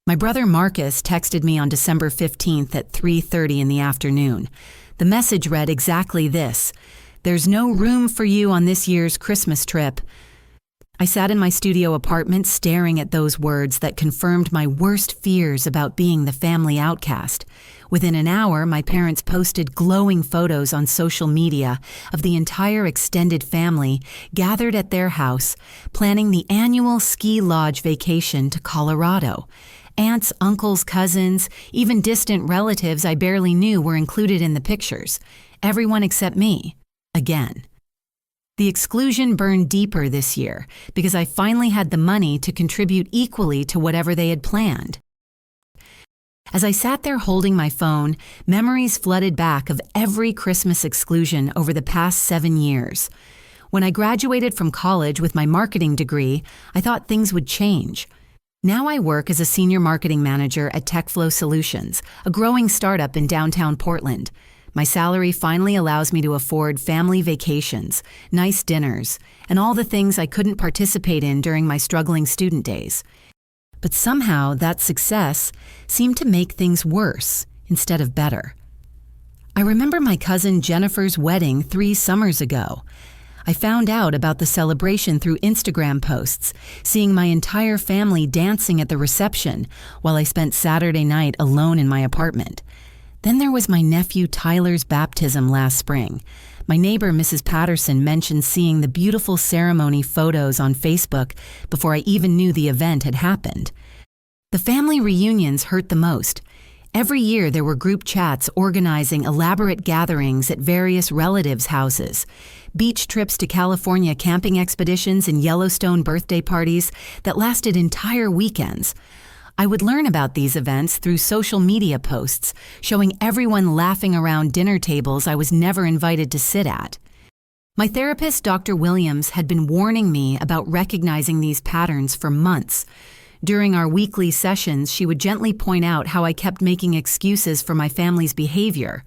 My brother Marcus texted me on December 15th at 3:30 in the afternoon. The message read exactly this: "There's no room for you on this year's Christmas trip." I sat in my studio apartment staring at those words that confirmed my worst fears about being the family outcast. Within an hour, my parents posted glowing photos on social media of the entire extended family gathered at their house, planning the annual ski lodge vacation to Colorado. Aunts, uncles, cousins, even distant relatives I barely knew were included in the pictures. Everyone except me. Again. The exclusion burned deeper this year because I finally had the money to contribute equally to whatever they had planned. As I sat there holding my phone, memories flooded back of every Christmas exclusion over the past 7 years. When I graduated from college with my marketing degree, I thought things would change. Now I work as a senior marketing manager at TechFlow Solutions, a growing startup in downtown Portland. My salary finally allows me to afford family vacations, nice dinners, and all the things I couldn't participate in during my struggling student days. But somehow that success seemed to make things worse instead of better. I remember my cousin Jennifer's wedding 3 summers ago. I found out about the celebration through Instagram posts, seeing my entire family dancing at the reception while I spent Saturday night alone in my apartment. Then there was my nephew Tyler's baptism last spring. My neighbor Mrs. Patterson mentioned seeing the beautiful ceremony photos on Facebook before I even knew the event had happened. The family reunions hurt the most. Every year there were group chats organizing elaborate gatherings at various relatives' houses, beach trips to California camping expeditions and Yellowstone birthday parties that lasted entire weekends. I would learn about these events through social media posts, showing everyone laughing around dinner tables I was never invited to sit at. My therapist, Dr. Williams, had been warning me about recognizing these patterns for months. During our weekly sessions, she would gently point out how I kept making excuses for my family's behavior.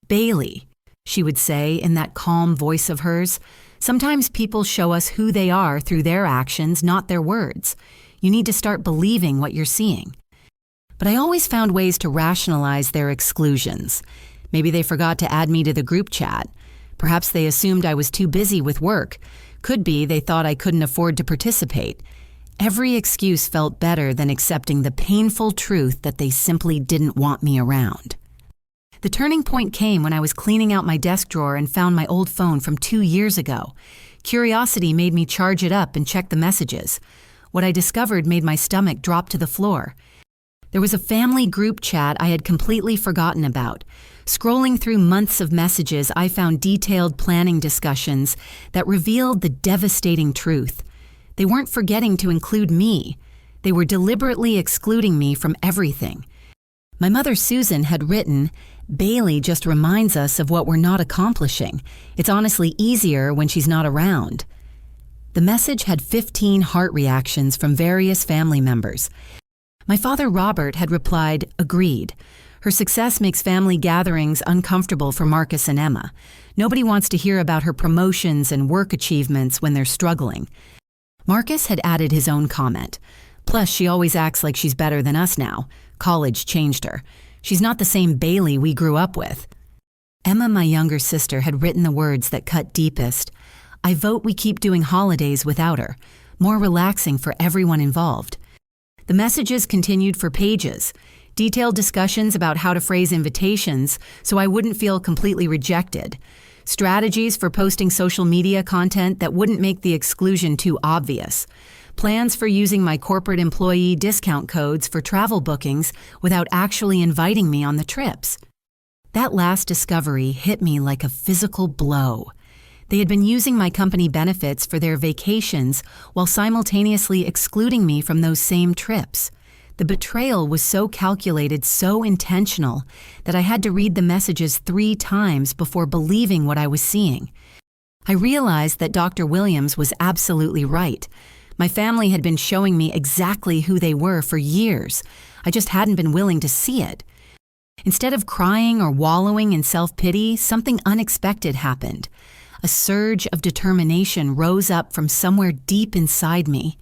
"Bailey," she would say in that calm voice of hers, "sometimes people show us who they are through their actions, not their words. You need to start believing what you're seeing." But I always found ways to rationalize their exclusions. Maybe they forgot to add me to the group chat. Perhaps they assumed I was too busy with work. Could be they thought I couldn't afford to participate. Every excuse felt better than accepting the painful truth that they simply didn't want me around. The turning point came when I was cleaning out my desk drawer and found my old phone from 2 years ago. Curiosity made me charge it up and check the messages. What I discovered made my stomach drop to the floor. There was a family group chat I had completely forgotten about. Scrolling through months of messages, I found detailed planning discussions that revealed the devastating truth. They weren't forgetting to include me. They were deliberately excluding me from everything. My mother Susan had written, "Bailey just reminds us of what we're not accomplishing. It's honestly easier when she's not around." The message had 15 heart reactions from various family members. My father Robert had replied, "Agreed. Her success makes family gatherings uncomfortable for Marcus and Emma. Nobody wants to hear about her promotions and work achievements when they're struggling." Marcus had added his own comment. "Plus, she always acts like she's better than us now. College changed her. She's not the same Bailey we grew up with." Emma, my younger sister, had written the words that cut deepest. "I vote we keep doing holidays without her. More relaxing for everyone involved." The messages continued for pages. Detailed discussions about how to phrase invitations so I wouldn't feel completely rejected. Strategies for posting social media content that wouldn't make the exclusion too obvious. Plans for using my corporate employee discount codes for travel bookings without actually inviting me on the trips. That last discovery hit me like a physical blow. They had been using my company benefits for their vacations while simultaneously excluding me from those same trips. The betrayal was so calculated, so intentional, that I had to read the messages 3 times before believing what I was seeing. I realized that Dr. Williams was absolutely right. My family had been showing me exactly who they were for years. I just hadn't been willing to see it. Instead of crying or wallowing in self-pity, something unexpected happened. A surge of determination rose up from somewhere deep inside me.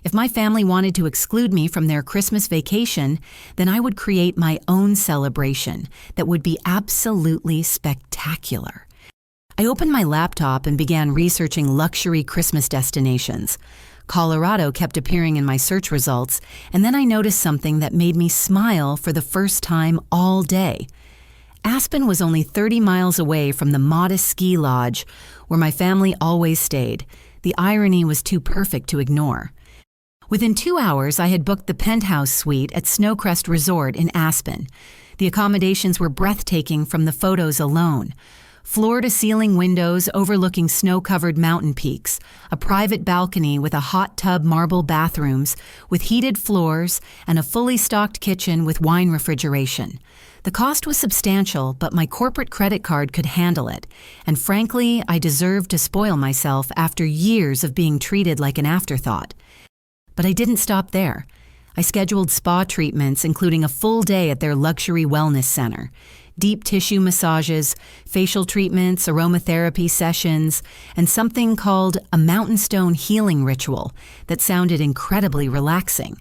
If my family wanted to exclude me from their Christmas vacation, then I would create my own celebration that would be absolutely spectacular. I opened my laptop and began researching luxury Christmas destinations. Colorado kept appearing in my search results, and then I noticed something that made me smile for the first time all day. Aspen was only 30 miles away from the modest ski lodge where my family always stayed. The irony was too perfect to ignore. Within 2 hours, I had booked the penthouse suite at Snowcrest Resort in Aspen. The accommodations were breathtaking from the photos alone. Floor-to-ceiling windows overlooking snow-covered mountain peaks, a private balcony with a hot tub marble bathrooms with heated floors, and a fully stocked kitchen with wine refrigeration. The cost was substantial, but my corporate credit card could handle it, and frankly, I deserved to spoil myself after years of being treated like an afterthought. But I didn't stop there. I scheduled spa treatments, including a full day at their luxury wellness center. Deep tissue massages, facial treatments, aromatherapy sessions, and something called a mountain stone healing ritual that sounded incredibly relaxing.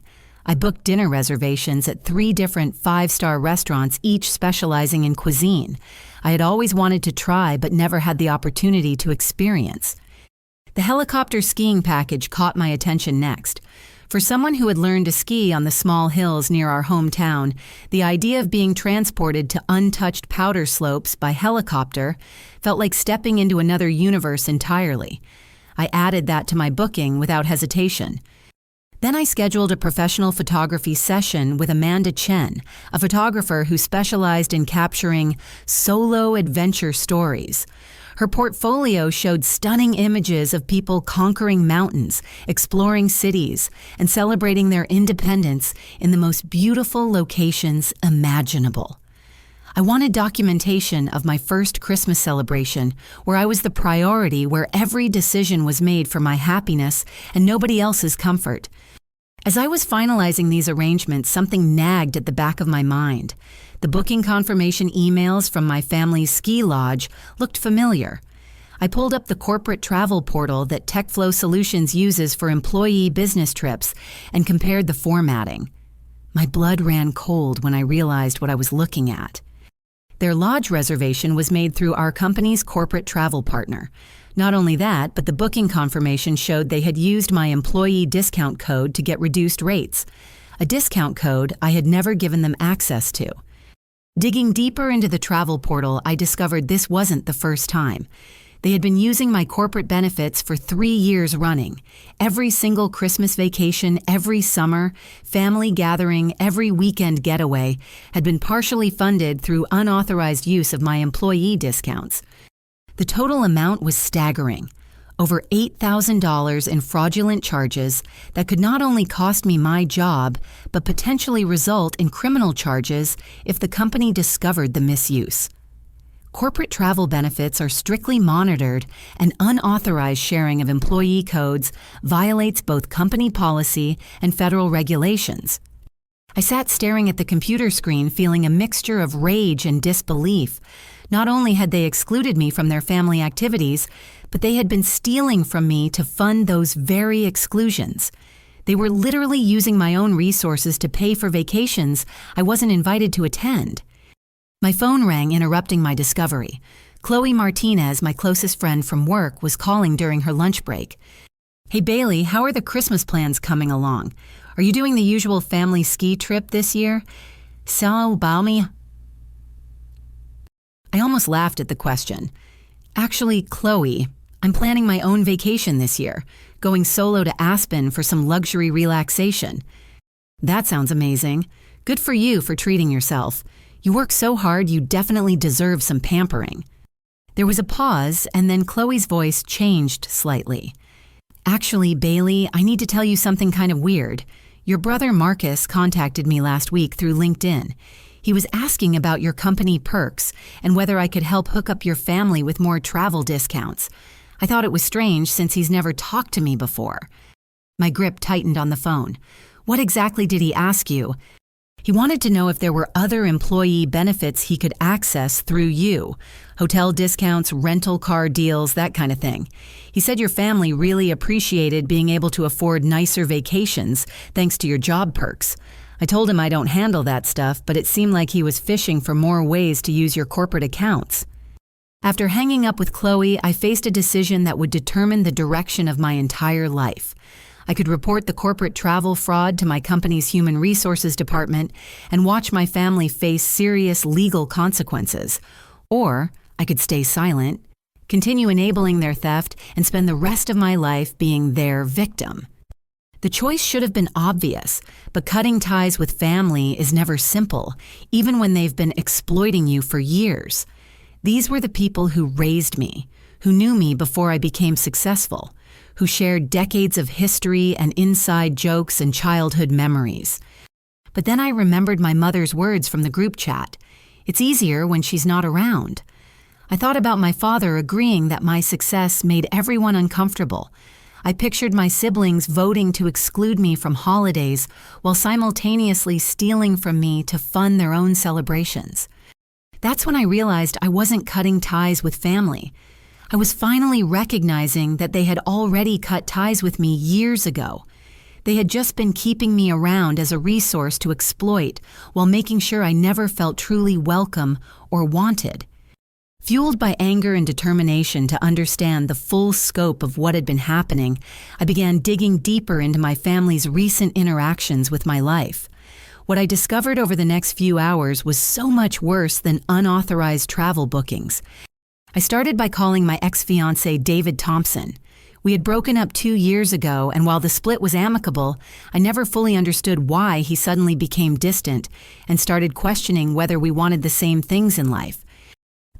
I booked dinner reservations at 3 different 5-star restaurants, each specializing in cuisine I had always wanted to try but never had the opportunity to experience. The helicopter skiing package caught my attention next. For someone who had learned to ski on the small hills near our hometown, the idea of being transported to untouched powder slopes by helicopter felt like stepping into another universe entirely. I added that to my booking without hesitation. Then I scheduled a professional photography session with Amanda Chen, a photographer who specialized in capturing solo adventure stories. Her portfolio showed stunning images of people conquering mountains, exploring cities, and celebrating their independence in the most beautiful locations imaginable. I wanted documentation of my first Christmas celebration, where I was the priority, where every decision was made for my happiness and nobody else's comfort. As I was finalizing these arrangements, something nagged at the back of my mind. The booking confirmation emails from my family's ski lodge looked familiar. I pulled up the corporate travel portal that TechFlow Solutions uses for employee business trips and compared the formatting. My blood ran cold when I realized what I was looking at. Their lodge reservation was made through our company's corporate travel partner. Not only that, but the booking confirmation showed they had used my employee discount code to get reduced rates, a discount code I had never given them access to. Digging deeper into the travel portal, I discovered this wasn't the first time. They had been using my corporate benefits for 3 years running. Every single Christmas vacation, every summer, family gathering, every weekend getaway had been partially funded through unauthorized use of my employee discounts. The total amount was staggering. Over $8,000 in fraudulent charges that could not only cost me my job, but potentially result in criminal charges if the company discovered the misuse. Corporate travel benefits are strictly monitored, and unauthorized sharing of employee codes violates both company policy and federal regulations. I sat staring at the computer screen, feeling a mixture of rage and disbelief. Not only had they excluded me from their family activities, but they had been stealing from me to fund those very exclusions. They were literally using my own resources to pay for vacations I wasn't invited to attend. My phone rang, interrupting my discovery. Chloe Martinez, my closest friend from work, was calling during her lunch break. "Hey Bailey, how are the Christmas plans coming along? Are you doing the usual family ski trip this year? So balmy." I almost laughed at the question. "Actually, Chloe, I'm planning my own vacation this year, going solo to Aspen for some luxury relaxation." "That sounds amazing. Good for you for treating yourself. You work so hard, you definitely deserve some pampering." There was a pause, and then Chloe's voice changed slightly. "Actually, Bailey, I need to tell you something kind of weird. Your brother Marcus contacted me last week through LinkedIn. He was asking about your company perks and whether I could help hook up your family with more travel discounts. I thought it was strange since he's never talked to me before." My grip tightened on the phone. "What exactly did he ask you?" He wanted to know if there were other employee benefits he could access through you. Hotel discounts, rental car deals, that kind of thing. He said your family really appreciated being able to afford nicer vacations thanks to your job perks. I told him I don't handle that stuff, but it seemed like he was fishing for more ways to use your corporate accounts. After hanging up with Chloe, I faced a decision that would determine the direction of my entire life. I could report the corporate travel fraud to my company's human resources department and watch my family face serious legal consequences. Or I could stay silent, continue enabling their theft, and spend the rest of my life being their victim. The choice should have been obvious, but cutting ties with family is never simple, even when they've been exploiting you for years. These were the people who raised me, who knew me before I became successful, who shared decades of history and inside jokes and childhood memories. But then I remembered my mother's words from the group chat. It's easier when she's not around. I thought about my father agreeing that my success made everyone uncomfortable. I pictured my siblings voting to exclude me from holidays while simultaneously stealing from me to fund their own celebrations. That's when I realized I wasn't cutting ties with family. I was finally recognizing that they had already cut ties with me years ago. They had just been keeping me around as a resource to exploit while making sure I never felt truly welcome or wanted. Fueled by anger and determination to understand the full scope of what had been happening, I began digging deeper into my family's recent interactions with my life. What I discovered over the next few hours was so much worse than unauthorized travel bookings. I started by calling my ex-fiancé David Thompson. We had broken up 2 years ago, and while the split was amicable, I never fully understood why he suddenly became distant and started questioning whether we wanted the same things in life.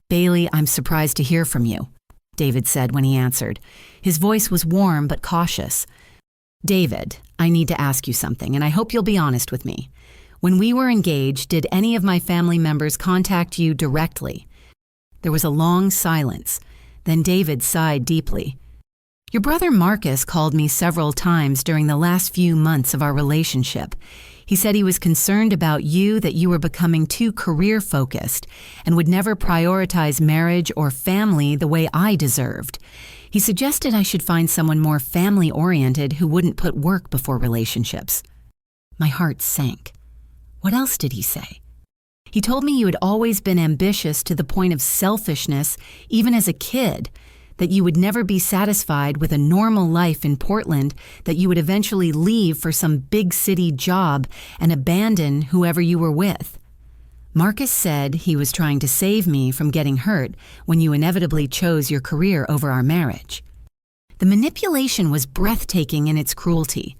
"Bailey, I'm surprised to hear from you," David said when he answered. His voice was warm but cautious. "David, I need to ask you something, and I hope you'll be honest with me. When we were engaged, did any of my family members contact you directly?" There was a long silence. Then David sighed deeply. "Your brother Marcus called me several times during the last few months of our relationship. He said he was concerned about you, that you were becoming too career-focused and would never prioritize marriage or family the way I deserved. He suggested I should find someone more family-oriented who wouldn't put work before relationships." My heart sank. What else did he say? He told me you had always been ambitious to the point of selfishness, even as a kid, that you would never be satisfied with a normal life in Portland, that you would eventually leave for some big city job and abandon whoever you were with. Marcus said he was trying to save me from getting hurt when you inevitably chose your career over our marriage. The manipulation was breathtaking in its cruelty.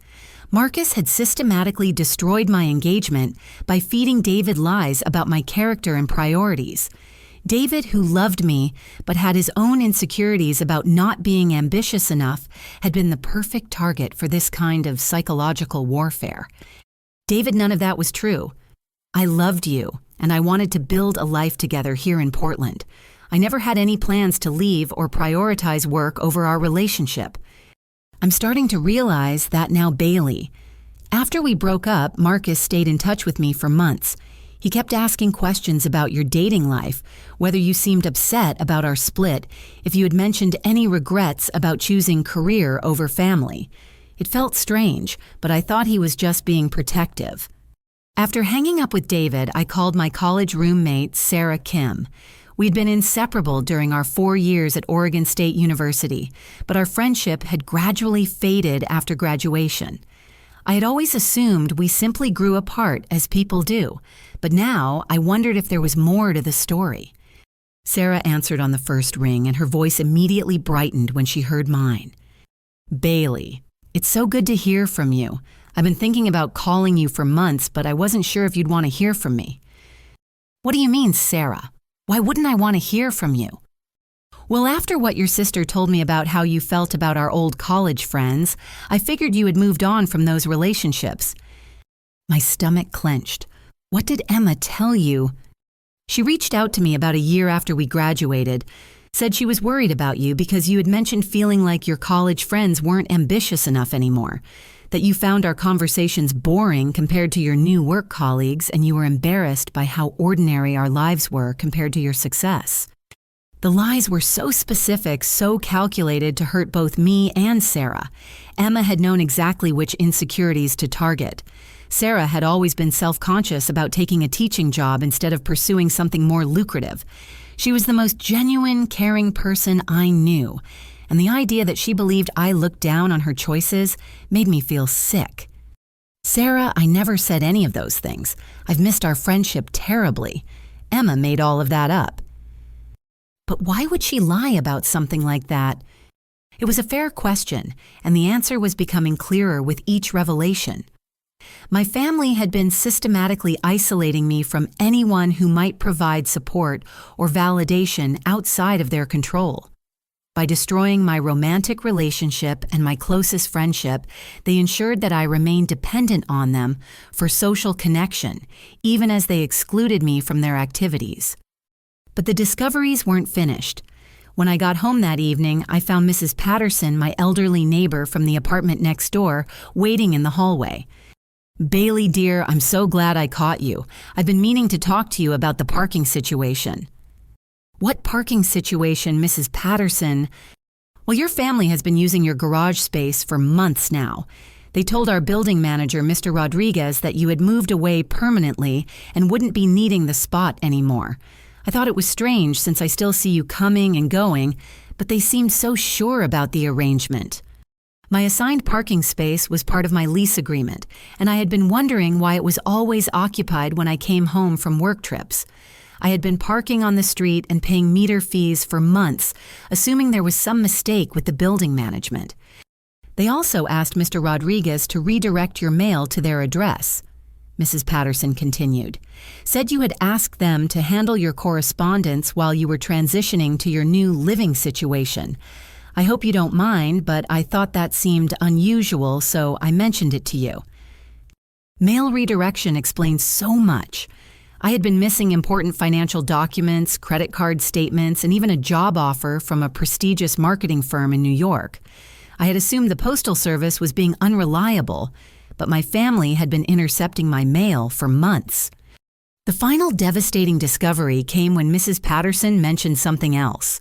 Marcus had systematically destroyed my engagement by feeding David lies about my character and priorities. David, who loved me but had his own insecurities about not being ambitious enough, had been the perfect target for this kind of psychological warfare. David, none of that was true. I loved you, and I wanted to build a life together here in Portland. I never had any plans to leave or prioritize work over our relationship. I'm starting to realize that now, Bailey. After we broke up, Marcus stayed in touch with me for months. He kept asking questions about your dating life, whether you seemed upset about our split, if you had mentioned any regrets about choosing career over family. It felt strange, but I thought he was just being protective. After hanging up with David, I called my college roommate, Sarah Kim. We'd been inseparable during our 4 years at Oregon State University, but our friendship had gradually faded after graduation. I had always assumed we simply grew apart, as people do, but now I wondered if there was more to the story. Sarah answered on the first ring, and her voice immediately brightened when she heard mine. "Bailey, it's so good to hear from you. I've been thinking about calling you for months, but I wasn't sure if you'd want to hear from me." "What do you mean, Sarah? Why wouldn't I want to hear from you?" "Well, after what your sister told me about how you felt about our old college friends, I figured you had moved on from those relationships." My stomach clenched. What did Emma tell you? "She reached out to me about a year after we graduated, said she was worried about you because you had mentioned feeling like your college friends weren't ambitious enough anymore. that you found our conversations boring compared to your new work colleagues and you were embarrassed by how ordinary our lives were compared to your success. The lies were so specific, so calculated to hurt both me and Sarah. Emma had known exactly which insecurities to target. Sarah had always been self-conscious about taking a teaching job instead of pursuing something more lucrative. She was the most genuine, caring person I knew, and the idea that she believed I looked down on her choices made me feel sick. Sarah, I never said any of those things. I've missed our friendship terribly. Emma made all of that up. But why would she lie about something like that? It was a fair question, and the answer was becoming clearer with each revelation. My family had been systematically isolating me from anyone who might provide support or validation outside of their control. By destroying my romantic relationship and my closest friendship, they ensured that I remained dependent on them for social connection, even as they excluded me from their activities. But the discoveries weren't finished. When I got home that evening, I found Mrs. Patterson, my elderly neighbor from the apartment next door, waiting in the hallway. "Bailey, dear, I'm so glad I caught you. I've been meaning to talk to you about the parking situation." "What parking situation, Mrs. Patterson?" "Well, your family has been using your garage space for months now. They told our building manager, Mr. Rodriguez, that you had moved away permanently and wouldn't be needing the spot anymore. I thought it was strange since I still see you coming and going, but they seemed so sure about the arrangement. My assigned parking space was part of my lease agreement, and I had been wondering why it was always occupied when I came home from work trips. I had been parking on the street and paying meter fees for months, assuming there was some mistake with the building management. They also asked Mr. Rodriguez to redirect your mail to their address," Mrs. Patterson continued. "Said you had asked them to handle your correspondence while you were transitioning to your new living situation. I hope you don't mind, but I thought that seemed unusual, so I mentioned it to you." Mail redirection explains so much. I had been missing important financial documents, credit card statements, and even a job offer from a prestigious marketing firm in New York. I had assumed the postal service was being unreliable, but my family had been intercepting my mail for months. The final devastating discovery came when Mrs. Patterson mentioned something else.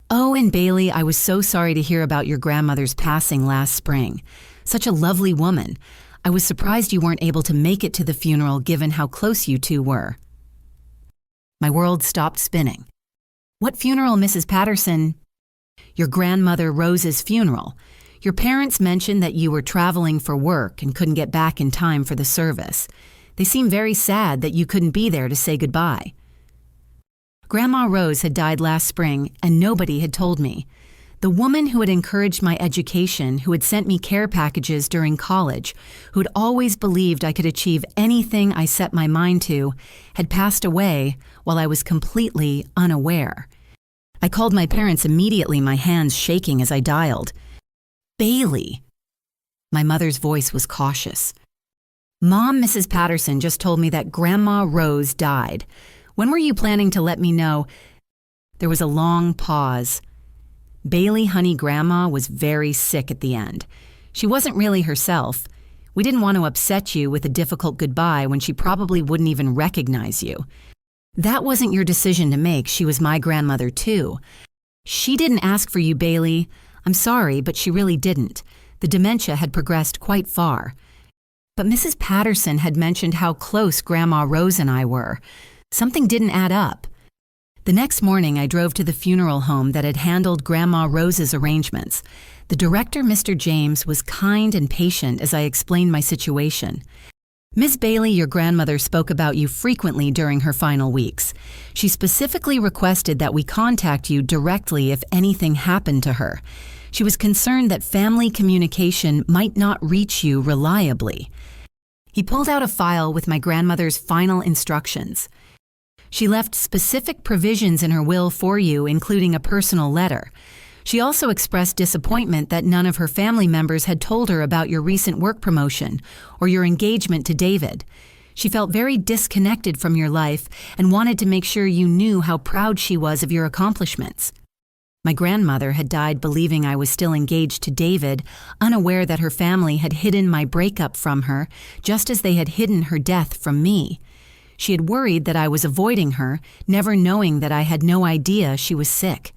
"Oh, and Bailey, I was so sorry to hear about your grandmother's passing last spring. Such a lovely woman. I was surprised you weren't able to make it to the funeral given how close you two were." My world stopped spinning. "What funeral, Mrs. Patterson?" "Your grandmother Rose's funeral. Your parents mentioned that you were traveling for work and couldn't get back in time for the service. They seemed very sad that you couldn't be there to say goodbye." Grandma Rose had died last spring, and nobody had told me. The woman who had encouraged my education, who had sent me care packages during college, who had always believed I could achieve anything I set my mind to, had passed away while I was completely unaware. I called my parents immediately, my hands shaking as I dialed. "Bailey." My mother's voice was cautious. "Mom, Mrs. Patterson just told me that Grandma Rose died. When were you planning to let me know?" There was a long pause. Bailey, honey, Grandma was very sick at the end. She wasn't really herself. We didn't want to upset you with a difficult goodbye when she probably wouldn't even recognize you. That wasn't your decision to make. She was my grandmother too. She didn't ask for you, Bailey. I'm sorry, but she really didn't. The dementia had progressed quite far. But Mrs. Patterson had mentioned how close Grandma Rose and I were. Something didn't add up. The next morning, I drove to the funeral home that had handled Grandma Rose's arrangements. The director, Mr. James, was kind and patient as I explained my situation. "Miss Bailey, your grandmother spoke about you frequently during her final weeks. She specifically requested that we contact you directly if anything happened to her. She was concerned that family communication might not reach you reliably." He pulled out a file with my grandmother's final instructions. "She left specific provisions in her will for you, including a personal letter. She also expressed disappointment that none of her family members had told her about your recent work promotion or your engagement to David. She felt very disconnected from your life and wanted to make sure you knew how proud she was of your accomplishments." My grandmother had died believing I was still engaged to David, unaware that her family had hidden my breakup from her, just as they had hidden her death from me. She had worried that I was avoiding her, never knowing that I had no idea she was sick.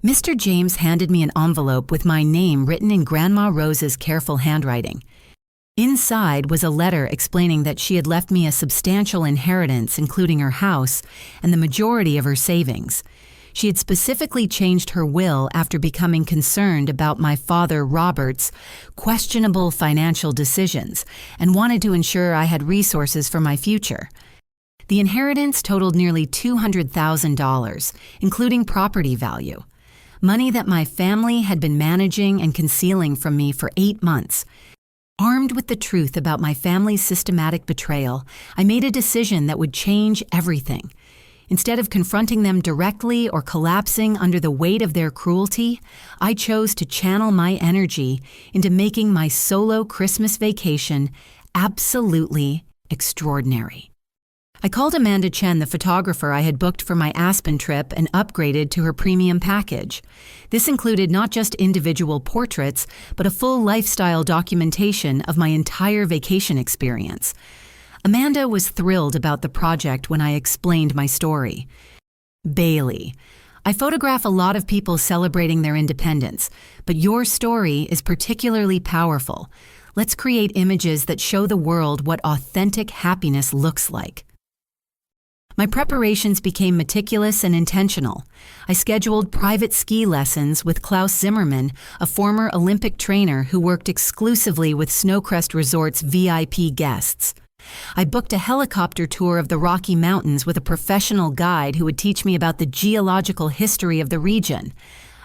Mr. James handed me an envelope with my name written in Grandma Rose's careful handwriting. Inside was a letter explaining that she had left me a substantial inheritance, including her house and the majority of her savings. She had specifically changed her will after becoming concerned about my father Robert's questionable financial decisions and wanted to ensure I had resources for my future. The inheritance totaled nearly $200,000, including property value. Money that my family had been managing and concealing from me for 8 months. Armed with the truth about my family's systematic betrayal, I made a decision that would change everything. Instead of confronting them directly or collapsing under the weight of their cruelty, I chose to channel my energy into making my solo Christmas vacation absolutely extraordinary. I called Amanda Chen, the photographer I had booked for my Aspen trip, and upgraded to her premium package. This included not just individual portraits, but a full lifestyle documentation of my entire vacation experience. Amanda was thrilled about the project when I explained my story. Bailey, I photograph a lot of people celebrating their independence, but your story is particularly powerful. Let's create images that show the world what authentic happiness looks like. My preparations became meticulous and intentional. I scheduled private ski lessons with Klaus Zimmerman, a former Olympic trainer who worked exclusively with Snowcrest Resort's VIP guests. I booked a helicopter tour of the Rocky Mountains with a professional guide who would teach me about the geological history of the region.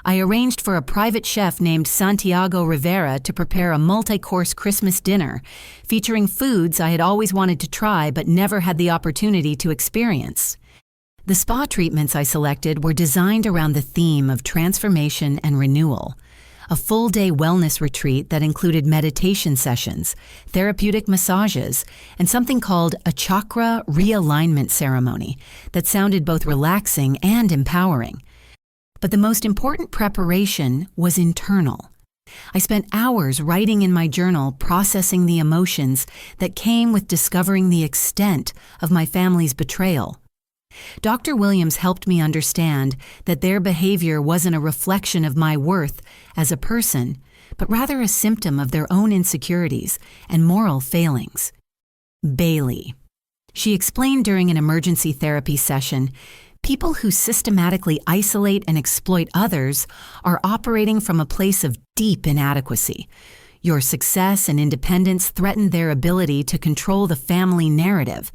I arranged for a private chef named Santiago Rivera to prepare a multi-course Christmas dinner featuring foods I had always wanted to try but never had the opportunity to experience. The spa treatments I selected were designed around the theme of transformation and renewal. A full-day wellness retreat that included meditation sessions, therapeutic massages, and something called a chakra realignment ceremony that sounded both relaxing and empowering. But the most important preparation was internal. I spent hours writing in my journal, processing the emotions that came with discovering the extent of my family's betrayal. Dr. Williams helped me understand that their behavior wasn't a reflection of my worth as a person, but rather a symptom of their own insecurities and moral failings. Bailey. She explained during an emergency therapy session, people who systematically isolate and exploit others are operating from a place of deep inadequacy. Your success and independence threatened their ability to control the family narrative.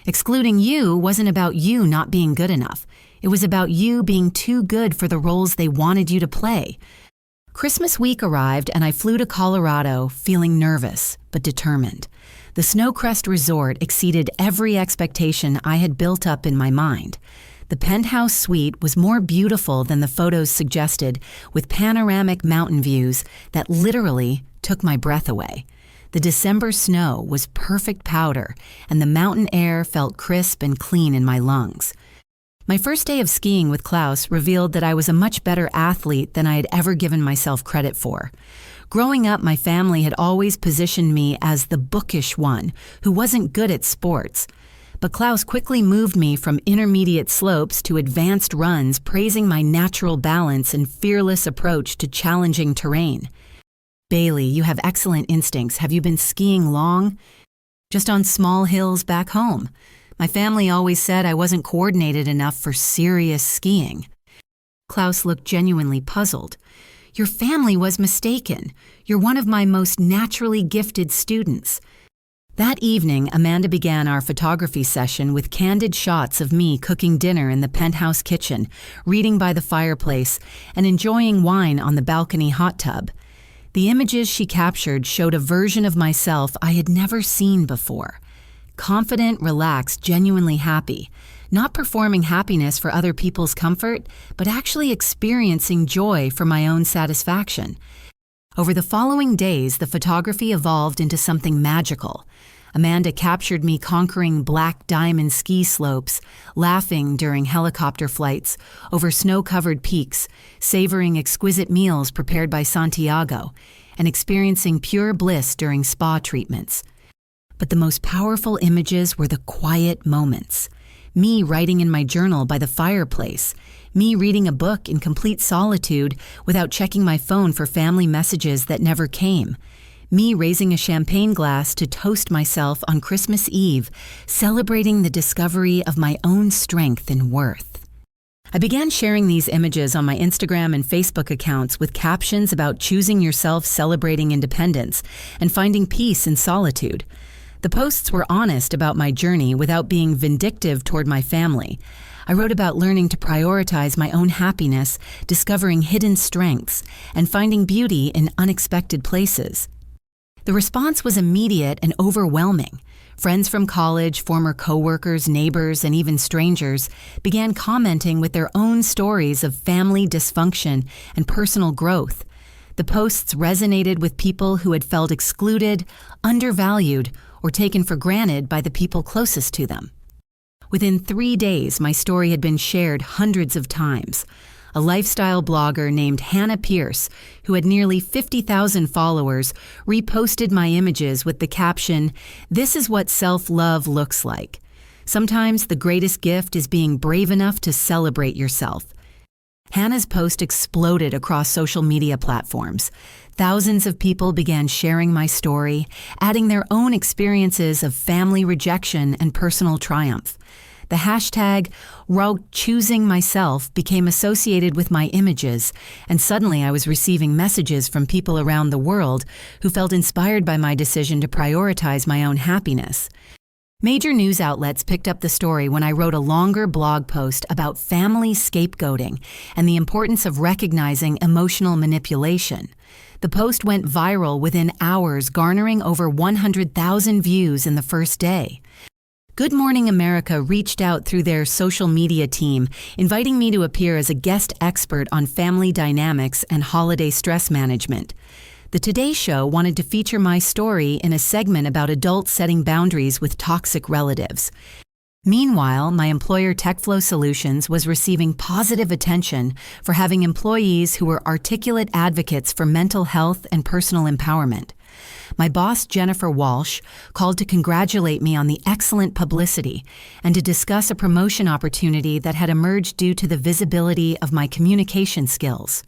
Excluding you wasn't about you not being good enough. It was about you being too good for the roles they wanted you to play. Christmas week arrived and I flew to Colorado feeling nervous but determined. The Snowcrest Resort exceeded every expectation I had built up in my mind. The penthouse suite was more beautiful than the photos suggested, with panoramic mountain views that literally took my breath away. The December snow was perfect powder, and the mountain air felt crisp and clean in my lungs. My first day of skiing with Klaus revealed that I was a much better athlete than I had ever given myself credit for. Growing up, my family had always positioned me as the bookish one who wasn't good at sports. But Klaus quickly moved me from intermediate slopes to advanced runs, praising my natural balance and fearless approach to challenging terrain. Bailey, you have excellent instincts. Have you been skiing long? Just on small hills back home. My family always said I wasn't coordinated enough for serious skiing. Klaus looked genuinely puzzled. Your family was mistaken. You're one of my most naturally gifted students. That evening, Amanda began our photography session with candid shots of me cooking dinner in the penthouse kitchen, reading by the fireplace, and enjoying wine on the balcony hot tub. The images she captured showed a version of myself I had never seen before. Confident, relaxed, genuinely happy. Not performing happiness for other people's comfort, but actually experiencing joy for my own satisfaction. Over the following days, the photography evolved into something magical. Amanda captured me conquering black diamond ski slopes, laughing during helicopter flights over snow-covered peaks, savoring exquisite meals prepared by Santiago, and experiencing pure bliss during spa treatments. But the most powerful images were the quiet moments. Me writing in my journal by the fireplace, me reading a book in complete solitude without checking my phone for family messages that never came, me raising a champagne glass to toast myself on Christmas Eve, celebrating the discovery of my own strength and worth. I began sharing these images on my Instagram and Facebook accounts with captions about choosing yourself, celebrating independence, and finding peace in solitude. The posts were honest about my journey without being vindictive toward my family. I wrote about learning to prioritize my own happiness, discovering hidden strengths, and finding beauty in unexpected places. The response was immediate and overwhelming. Friends from college, former coworkers, neighbors, and even strangers began commenting with their own stories of family dysfunction and personal growth. The posts resonated with people who had felt excluded, undervalued, or taken for granted by the people closest to them. Within 3 days, my story had been shared hundreds of times. A lifestyle blogger named Hannah Pierce, who had nearly 50,000 followers, reposted my images with the caption, "This is what self-love looks like." Sometimes the greatest gift is being brave enough to celebrate yourself. Hannah's post exploded across social media platforms. Thousands of people began sharing my story, adding their own experiences of family rejection and personal triumph. The hashtag #ChoosingMyself became associated with my images, and suddenly I was receiving messages from people around the world who felt inspired by my decision to prioritize my own happiness. Major news outlets picked up the story when I wrote a longer blog post about family scapegoating and the importance of recognizing emotional manipulation. The post went viral within hours, garnering over 100,000 views in the first day. Good Morning America reached out through their social media team, inviting me to appear as a guest expert on family dynamics and holiday stress management. The Today Show wanted to feature my story in a segment about adults setting boundaries with toxic relatives. Meanwhile, my employer TechFlow Solutions was receiving positive attention for having employees who were articulate advocates for mental health and personal empowerment. My boss, Jennifer Walsh, called to congratulate me on the excellent publicity and to discuss a promotion opportunity that had emerged due to the visibility of my communication skills.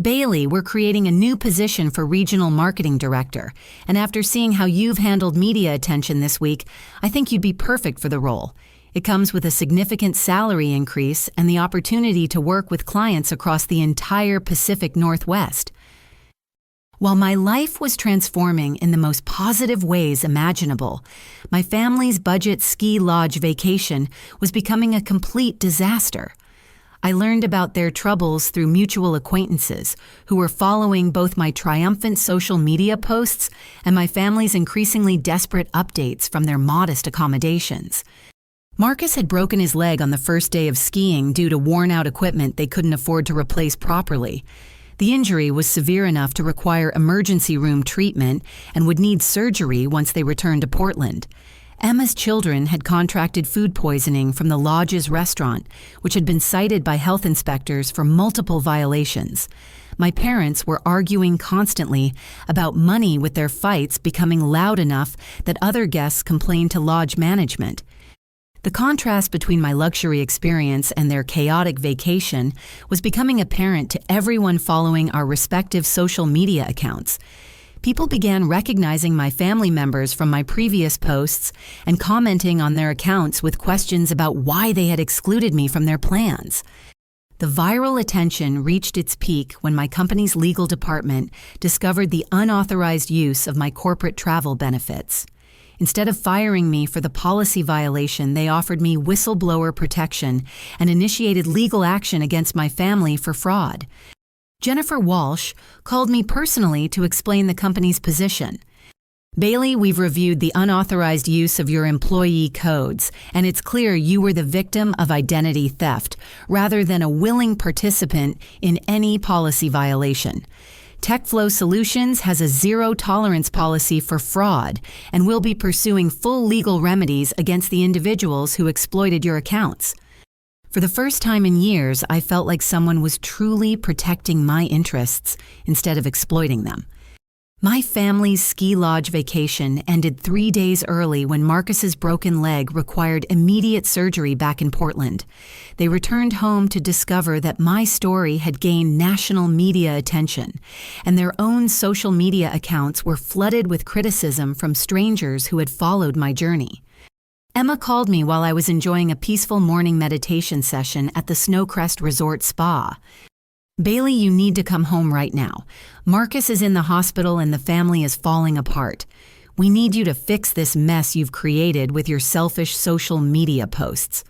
Bailey, we're creating a new position for Regional Marketing Director, and after seeing how you've handled media attention this week, I think you'd be perfect for the role. It comes with a significant salary increase and the opportunity to work with clients across the entire Pacific Northwest. While my life was transforming in the most positive ways imaginable, my family's budget ski lodge vacation was becoming a complete disaster. I learned about their troubles through mutual acquaintances who were following both my triumphant social media posts and my family's increasingly desperate updates from their modest accommodations. Marcus had broken his leg on the first day of skiing due to worn-out equipment they couldn't afford to replace properly. The injury was severe enough to require emergency room treatment and would need surgery once they returned to Portland. Emma's children had contracted food poisoning from the lodge's restaurant, which had been cited by health inspectors for multiple violations. My parents were arguing constantly about money, with their fights becoming loud enough that other guests complained to lodge management. The contrast between my luxury experience and their chaotic vacation was becoming apparent to everyone following our respective social media accounts. People began recognizing my family members from my previous posts and commenting on their accounts with questions about why they had excluded me from their plans. The viral attention reached its peak when my company's legal department discovered the unauthorized use of my corporate travel benefits. Instead of firing me for the policy violation, they offered me whistleblower protection and initiated legal action against my family for fraud. Jennifer Walsh called me personally to explain the company's position. "Bailey, we've reviewed the unauthorized use of your employee codes, and it's clear you were the victim of identity theft rather than a willing participant in any policy violation. TechFlow Solutions has a zero-tolerance policy for fraud and will be pursuing full legal remedies against the individuals who exploited your accounts. For the first time in years, I felt like someone was truly protecting my interests instead of exploiting them. My family's ski lodge vacation ended 3 days early when Marcus's broken leg required immediate surgery back in Portland. They returned home to discover that my story had gained national media attention, and their own social media accounts were flooded with criticism from strangers who had followed my journey. Emma called me while I was enjoying a peaceful morning meditation session at the Snowcrest Resort Spa. "Bailey, you need to come home right now. Marcus is in the hospital and the family is falling apart. We need you to fix this mess you've created with your selfish social media posts."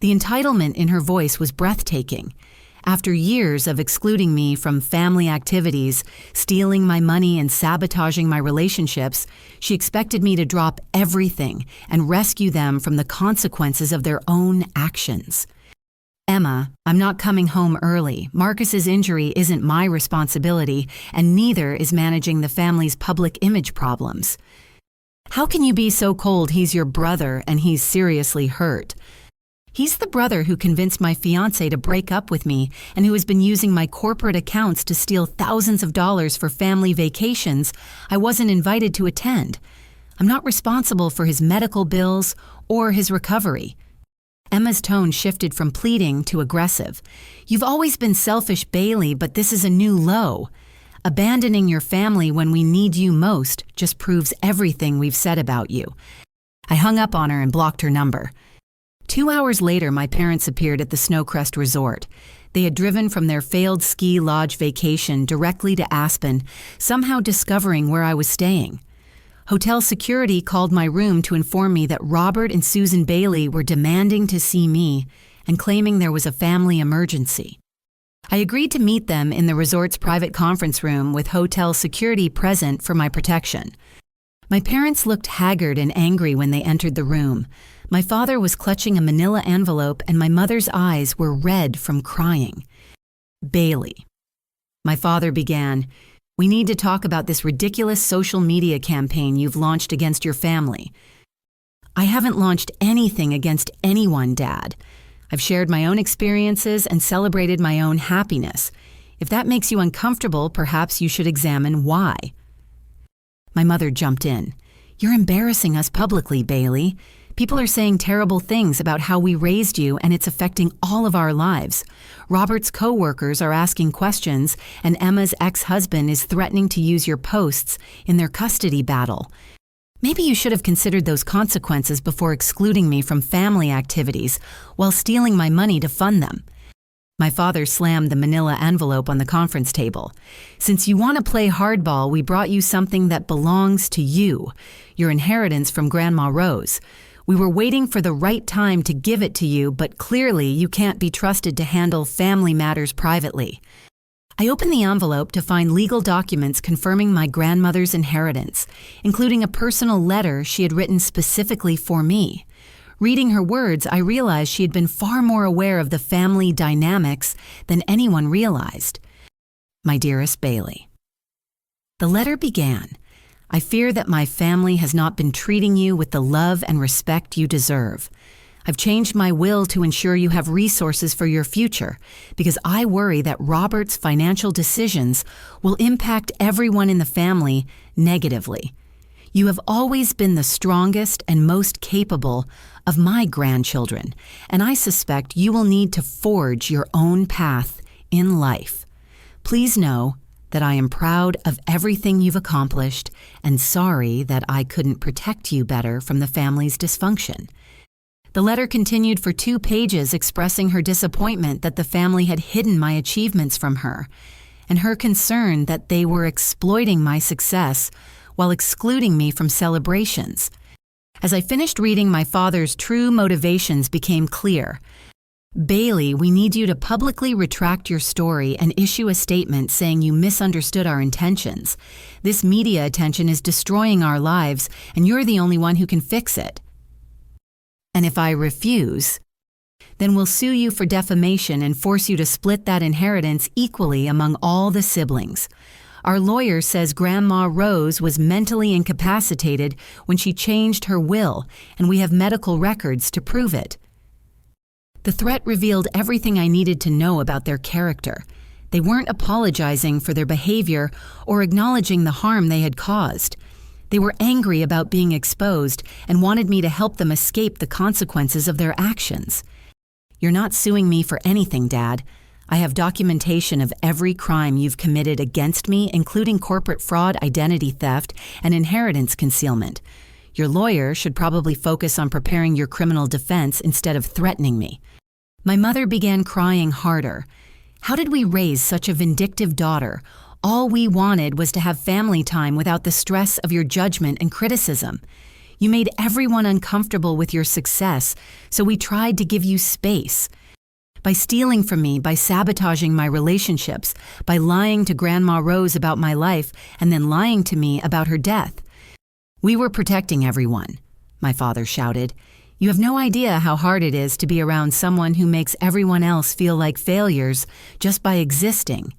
The entitlement in her voice was breathtaking. After years of excluding me from family activities, stealing my money and sabotaging my relationships, she expected me to drop everything and rescue them from the consequences of their own actions. "Emma, I'm not coming home early. Marcus's injury isn't my responsibility, and neither is managing the family's public image problems." "How can you be so cold? He's your brother, and he's seriously hurt." "He's the brother who convinced my fiancé to break up with me and who has been using my corporate accounts to steal thousands of dollars for family vacations I wasn't invited to attend. I'm not responsible for his medical bills or his recovery." Emma's tone shifted from pleading to aggressive. "You've always been selfish, Bailey, but this is a new low. Abandoning your family when we need you most just proves everything we've said about you." I hung up on her and blocked her number. 2 hours later, my parents appeared at the Snowcrest Resort. They had driven from their failed ski lodge vacation directly to Aspen, somehow discovering where I was staying. Hotel security called my room to inform me that Robert and Susan Bailey were demanding to see me and claiming there was a family emergency. I agreed to meet them in the resort's private conference room with hotel security present for my protection. My parents looked haggard and angry when they entered the room. My father was clutching a manila envelope and my mother's eyes were red from crying. "Bailey," my father began, "we need to talk about this ridiculous social media campaign you've launched against your family." "I haven't launched anything against anyone, Dad. I've shared my own experiences and celebrated my own happiness. If that makes you uncomfortable, perhaps you should examine why." My mother jumped in. "You're embarrassing us publicly, Bailey. People are saying terrible things about how we raised you, and it's affecting all of our lives. Robert's co-workers are asking questions, and Emma's ex-husband is threatening to use your posts in their custody battle. Maybe you should have considered those consequences before excluding me from family activities while stealing my money to fund them." My father slammed the manila envelope on the conference table. "Since you want to play hardball, we brought you something that belongs to you, your inheritance from Grandma Rose. We were waiting for the right time to give it to you, but clearly you can't be trusted to handle family matters privately." I opened the envelope to find legal documents confirming my grandmother's inheritance, including a personal letter she had written specifically for me. Reading her words, I realized she had been far more aware of the family dynamics than anyone realized. "My dearest Bailey." The letter began, "I fear that my family has not been treating you with the love and respect you deserve. I've changed my will to ensure you have resources for your future because I worry that Robert's financial decisions will impact everyone in the family negatively. You have always been the strongest and most capable of my grandchildren, and I suspect you will need to forge your own path in life. Please know that I am proud of everything you've accomplished and sorry that I couldn't protect you better from the family's dysfunction." The letter continued for 2 pages expressing her disappointment that the family had hidden my achievements from her, and her concern that they were exploiting my success while excluding me from celebrations. As I finished reading, my father's true motivations became clear. "Bailey, we need you to publicly retract your story and issue a statement saying you misunderstood our intentions. This media attention is destroying our lives, and you're the only one who can fix it." "And if I refuse?" Then we'll sue you for defamation and force you to split that inheritance equally among all the siblings. Our lawyer says Grandma Rose was mentally incapacitated when she changed her will, and we have medical records to prove it." The threat revealed everything I needed to know about their character. They weren't apologizing for their behavior or acknowledging the harm they had caused. They were angry about being exposed and wanted me to help them escape the consequences of their actions. "You're not suing me for anything, Dad. I have documentation of every crime you've committed against me, including corporate fraud, identity theft, and inheritance concealment. Your lawyer should probably focus on preparing your criminal defense instead of threatening me." My mother began crying harder. How did we raise such a vindictive daughter? All we wanted was to have family time without the stress of your judgment and criticism. You made everyone uncomfortable with your success, so we tried to give you space. By stealing from me, by sabotaging my relationships, by lying to Grandma Rose about my life, and then lying to me about her death. "We were protecting everyone," my father shouted. "You have no idea how hard it is to be around someone who makes everyone else feel like failures just by existing."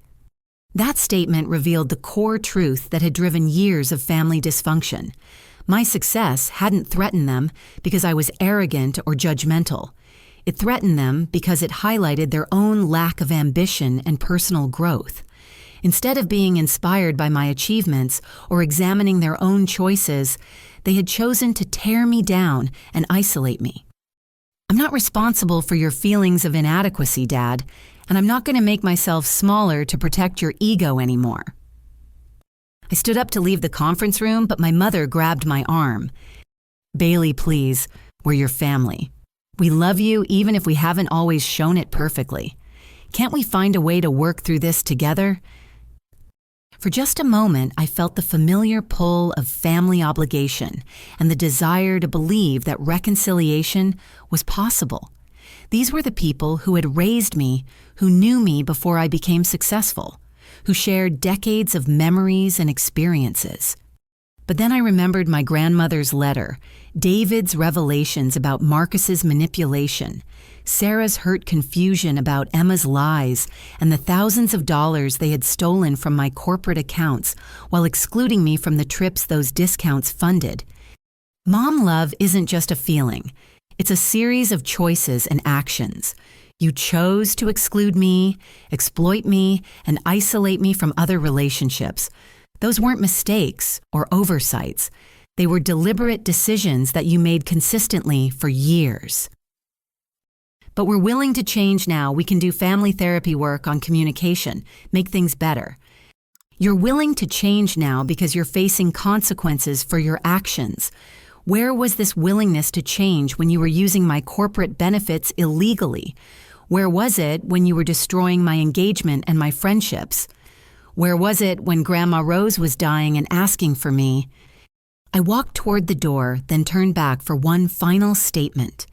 That statement revealed the core truth that had driven years of family dysfunction. My success hadn't threatened them because I was arrogant or judgmental. It threatened them because it highlighted their own lack of ambition and personal growth. Instead of being inspired by my achievements or examining their own choices, they had chosen to tear me down and isolate me. "I'm not responsible for your feelings of inadequacy, Dad, and I'm not going to make myself smaller to protect your ego anymore." I stood up to leave the conference room, but my mother grabbed my arm. "Bailey, please, we're your family. We love you even if we haven't always shown it perfectly. Can't we find a way to work through this together?" For just a moment, I felt the familiar pull of family obligation and the desire to believe that reconciliation was possible. These were the people who had raised me, who knew me before I became successful, who shared decades of memories and experiences. But then I remembered my grandmother's letter, David's revelations about Marcus's manipulation, Sarah's hurt confusion about Emma's lies, and the thousands of dollars they had stolen from my corporate accounts while excluding me from the trips those discounts funded. Mom love isn't just a feeling. It's a series of choices and actions. You chose to exclude me, exploit me, and isolate me from other relationships. Those weren't mistakes or oversights. They were deliberate decisions that you made consistently for years. But we're willing to change now. We can do family therapy work on communication, make things better. You're willing to change now because you're facing consequences for your actions. Where was this willingness to change when you were using my corporate benefits illegally? Where was it when you were destroying my engagement and my friendships? Where was it when Grandma Rose was dying and asking for me? I walked toward the door, then turned back for one final statement.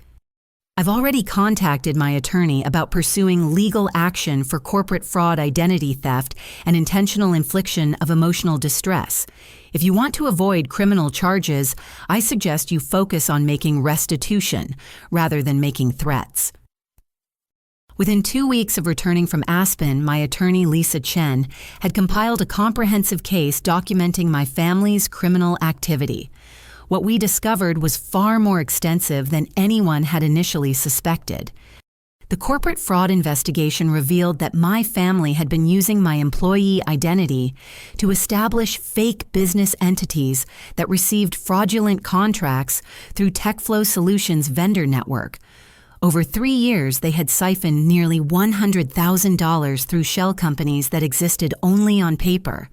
I've already contacted my attorney about pursuing legal action for corporate fraud, identity theft, and intentional infliction of emotional distress. If you want to avoid criminal charges, I suggest you focus on making restitution rather than making threats. Within 2 weeks of returning from Aspen, my attorney, Lisa Chen, had compiled a comprehensive case documenting my family's criminal activity. What we discovered was far more extensive than anyone had initially suspected. The corporate fraud investigation revealed that my family had been using my employee identity to establish fake business entities that received fraudulent contracts through TechFlow Solutions' vendor network. Over 3 years, they had siphoned nearly $100,000 through shell companies that existed only on paper.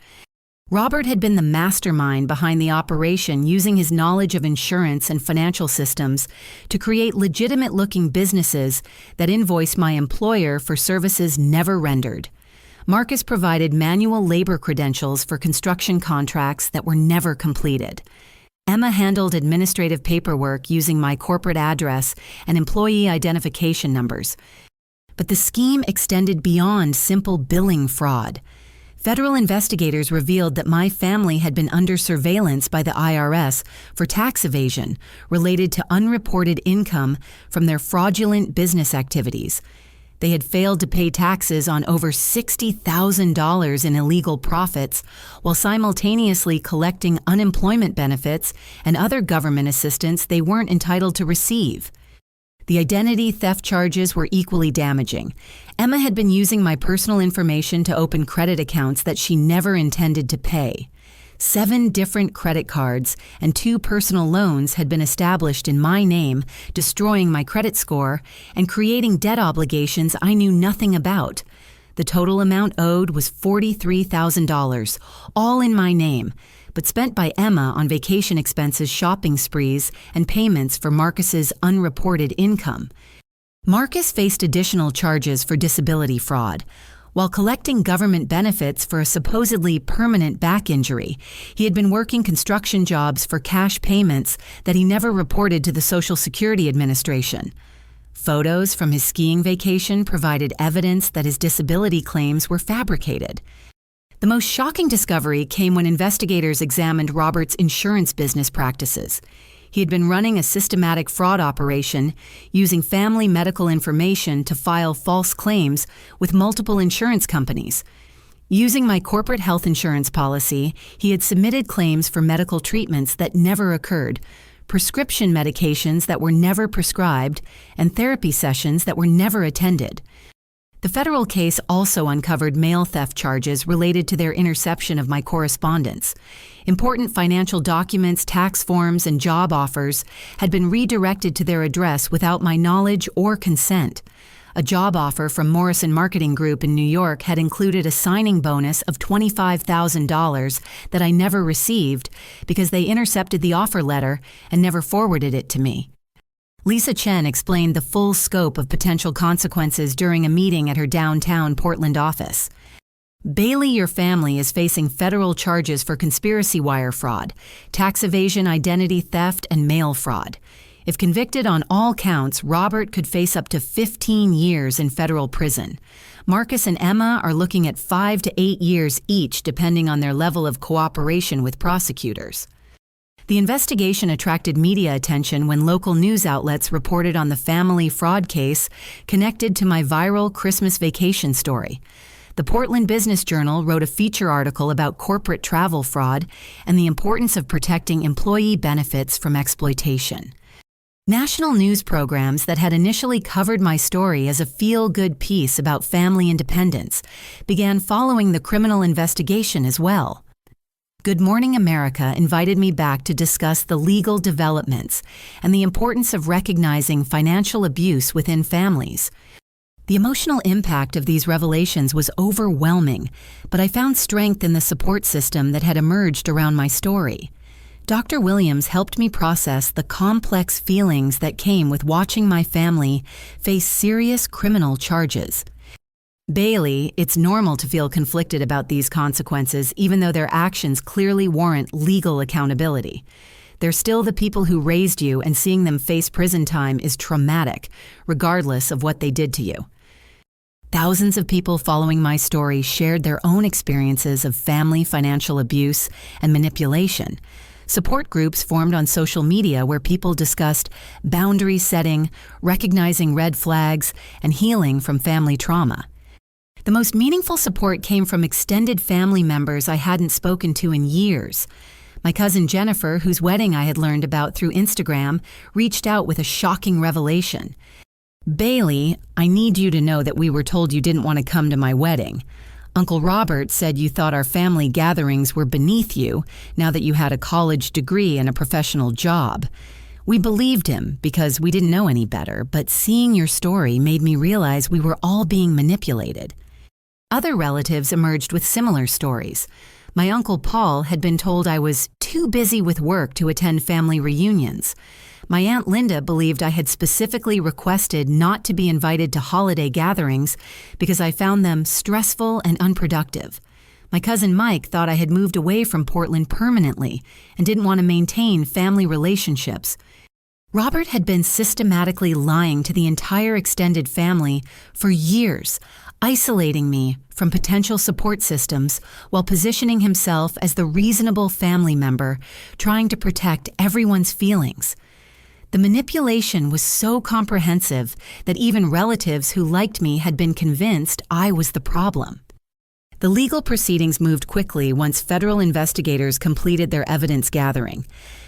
Robert had been the mastermind behind the operation, using his knowledge of insurance and financial systems to create legitimate-looking businesses that invoiced my employer for services never rendered. Marcus provided manual labor credentials for construction contracts that were never completed. Emma handled administrative paperwork using my corporate address and employee identification numbers. But the scheme extended beyond simple billing fraud. Federal investigators revealed that my family had been under surveillance by the IRS for tax evasion related to unreported income from their fraudulent business activities. They had failed to pay taxes on over $60,000 in illegal profits while simultaneously collecting unemployment benefits and other government assistance they weren't entitled to receive. The identity theft charges were equally damaging. Emma had been using my personal information to open credit accounts that she never intended to pay. 7 different credit cards and 2 personal loans had been established in my name, destroying my credit score and creating debt obligations I knew nothing about. The total amount owed was $43,000, all in my name, but spent by Emma on vacation expenses, shopping sprees, and payments for Marcus's unreported income. Marcus faced additional charges for disability fraud. While collecting government benefits for a supposedly permanent back injury, he had been working construction jobs for cash payments that he never reported to the Social Security Administration. Photos from his skiing vacation provided evidence that his disability claims were fabricated. The most shocking discovery came when investigators examined Robert's insurance business practices. He had been running a systematic fraud operation using family medical information to file false claims with multiple insurance companies. Using my corporate health insurance policy, he had submitted claims for medical treatments that never occurred, prescription medications that were never prescribed, and therapy sessions that were never attended. The federal case also uncovered mail theft charges related to their interception of my correspondence. Important financial documents, tax forms, and job offers had been redirected to their address without my knowledge or consent. A job offer from Morrison Marketing Group in New York had included a signing bonus of $25,000 that I never received because they intercepted the offer letter and never forwarded it to me. Lisa Chen explained the full scope of potential consequences during a meeting at her downtown Portland office. Bailey, your family is facing federal charges for conspiracy wire fraud, tax evasion, identity theft, and mail fraud. If convicted on all counts, Robert could face up to 15 years in federal prison. Marcus and Emma are looking at 5 to 8 years each, depending on their level of cooperation with prosecutors. The investigation attracted media attention when local news outlets reported on the family fraud case connected to my viral Christmas vacation story. The Portland Business Journal wrote a feature article about corporate travel fraud and the importance of protecting employee benefits from exploitation. National news programs that had initially covered my story as a feel-good piece about family independence began following the criminal investigation as well. Good Morning America invited me back to discuss the legal developments and the importance of recognizing financial abuse within families. The emotional impact of these revelations was overwhelming, but I found strength in the support system that had emerged around my story. Dr. Williams helped me process the complex feelings that came with watching my family face serious criminal charges. Bailey, it's normal to feel conflicted about these consequences, even though their actions clearly warrant legal accountability. They're still the people who raised you, and seeing them face prison time is traumatic, regardless of what they did to you. Thousands of people following my story shared their own experiences of family financial abuse and manipulation. Support groups formed on social media where people discussed boundary setting, recognizing red flags, and healing from family trauma. The most meaningful support came from extended family members I hadn't spoken to in years. My cousin Jennifer, whose wedding I had learned about through Instagram, reached out with a shocking revelation. Bailey, I need you to know that we were told you didn't want to come to my wedding. Uncle Robert said you thought our family gatherings were beneath you now that you had a college degree and a professional job. We believed him because we didn't know any better, but seeing your story made me realize we were all being manipulated. Other relatives emerged with similar stories. My Uncle Paul had been told I was too busy with work to attend family reunions. My Aunt Linda believed I had specifically requested not to be invited to holiday gatherings because I found them stressful and unproductive. My cousin Mike thought I had moved away from Portland permanently and didn't want to maintain family relationships. Robert had been systematically lying to the entire extended family for years, isolating me from potential support systems while positioning himself as the reasonable family member, trying to protect everyone's feelings. The manipulation was so comprehensive that even relatives who liked me had been convinced I was the problem. The legal proceedings moved quickly once federal investigators completed their evidence gathering.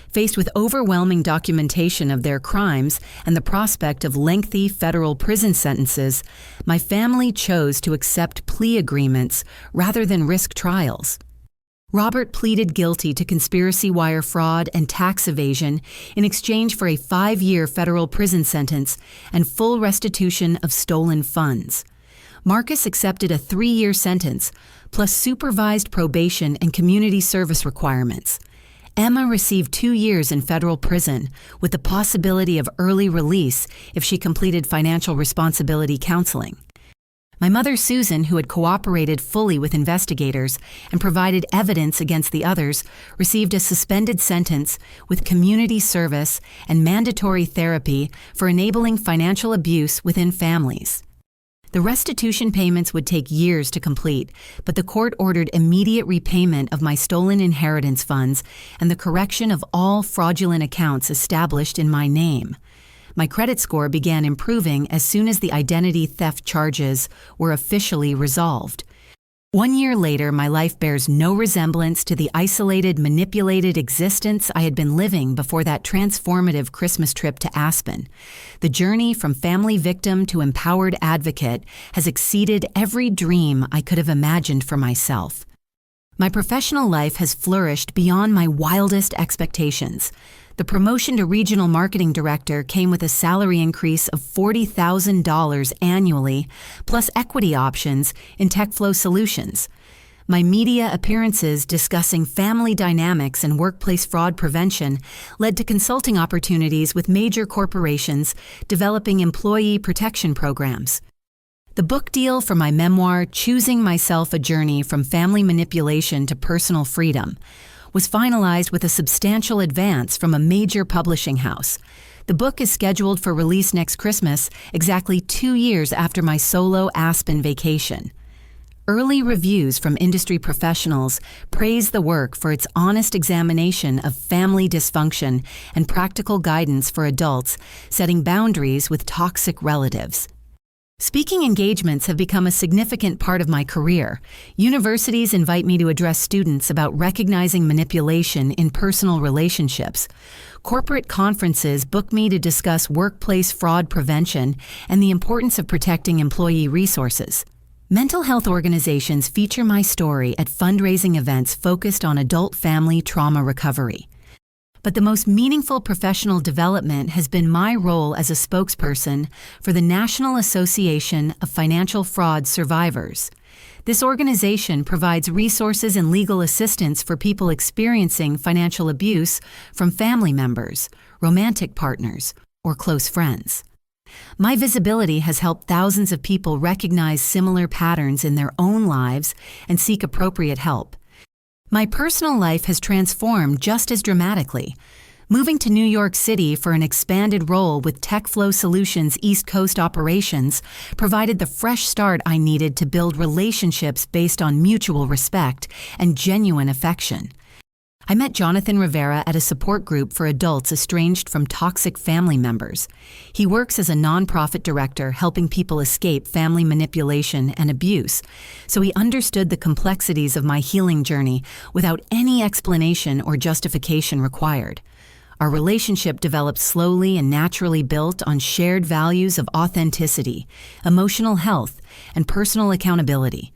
Faced with overwhelming documentation of their crimes and the prospect of lengthy federal prison sentences, my family chose to accept plea agreements rather than risk trials. Robert pleaded guilty to conspiracy wire fraud and tax evasion in exchange for a 5-year federal prison sentence and full restitution of stolen funds. Marcus accepted a 3-year sentence, plus supervised probation and community service requirements. Emma received 2 years in federal prison, with the possibility of early release if she completed financial responsibility counseling. My mother, Susan, who had cooperated fully with investigators and provided evidence against the others, received a suspended sentence with community service and mandatory therapy for enabling financial abuse within families. The restitution payments would take years to complete, but the court ordered immediate repayment of my stolen inheritance funds and the correction of all fraudulent accounts established in my name. My credit score began improving as soon as the identity theft charges were officially resolved. 1 year later, my life bears no resemblance to the isolated, manipulated existence I had been living before that transformative Christmas trip to Aspen. The journey from family victim to empowered advocate has exceeded every dream I could have imagined for myself. My professional life has flourished beyond my wildest expectations. The promotion to regional marketing director came with a salary increase of $40,000 annually, plus equity options in TechFlow Solutions. My media appearances discussing family dynamics and workplace fraud prevention led to consulting opportunities with major corporations developing employee protection programs. The book deal for my memoir, Choosing Myself: A Journey from Family Manipulation to Personal Freedom, was finalized with a substantial advance from a major publishing house. The book is scheduled for release next Christmas, exactly 2 years after my solo Aspen vacation. Early reviews from industry professionals praise the work for its honest examination of family dysfunction and practical guidance for adults setting boundaries with toxic relatives. Speaking engagements have become a significant part of my career. Universities invite me to address students about recognizing manipulation in personal relationships. Corporate conferences book me to discuss workplace fraud prevention and the importance of protecting employee resources. Mental health organizations feature my story at fundraising events focused on adult family trauma recovery. But the most meaningful professional development has been my role as a spokesperson for the National Association of Financial Fraud Survivors. This organization provides resources and legal assistance for people experiencing financial abuse from family members, romantic partners, or close friends. My visibility has helped thousands of people recognize similar patterns in their own lives and seek appropriate help. My personal life has transformed just as dramatically. Moving to New York City for an expanded role with TechFlow Solutions East Coast operations provided the fresh start I needed to build relationships based on mutual respect and genuine affection. I met Jonathan Rivera at a support group for adults estranged from toxic family members. He works as a nonprofit director helping people escape family manipulation and abuse, so he understood the complexities of my healing journey without any explanation or justification required. Our relationship developed slowly and naturally built on shared values of authenticity, emotional health, and personal accountability.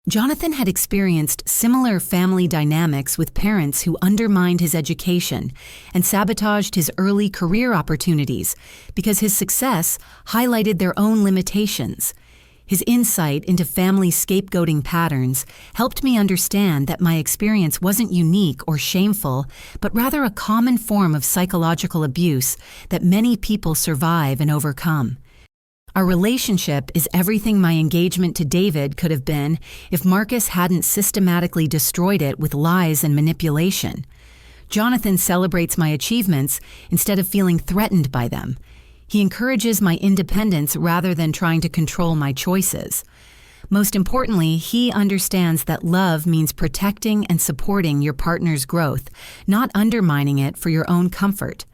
Jonathan had experienced similar family dynamics with parents who undermined his education and sabotaged his early career opportunities because his success highlighted their own limitations. His insight into family scapegoating patterns helped me understand that my experience wasn't unique or shameful, but rather a common form of psychological abuse that many people survive and overcome. Our relationship is everything my engagement to David could have been if Marcus hadn't systematically destroyed it with lies and manipulation. Jonathan celebrates my achievements instead of feeling threatened by them. He encourages my independence rather than trying to control my choices. Most importantly, he understands that love means protecting and supporting your partner's growth, not undermining it for your own comfort.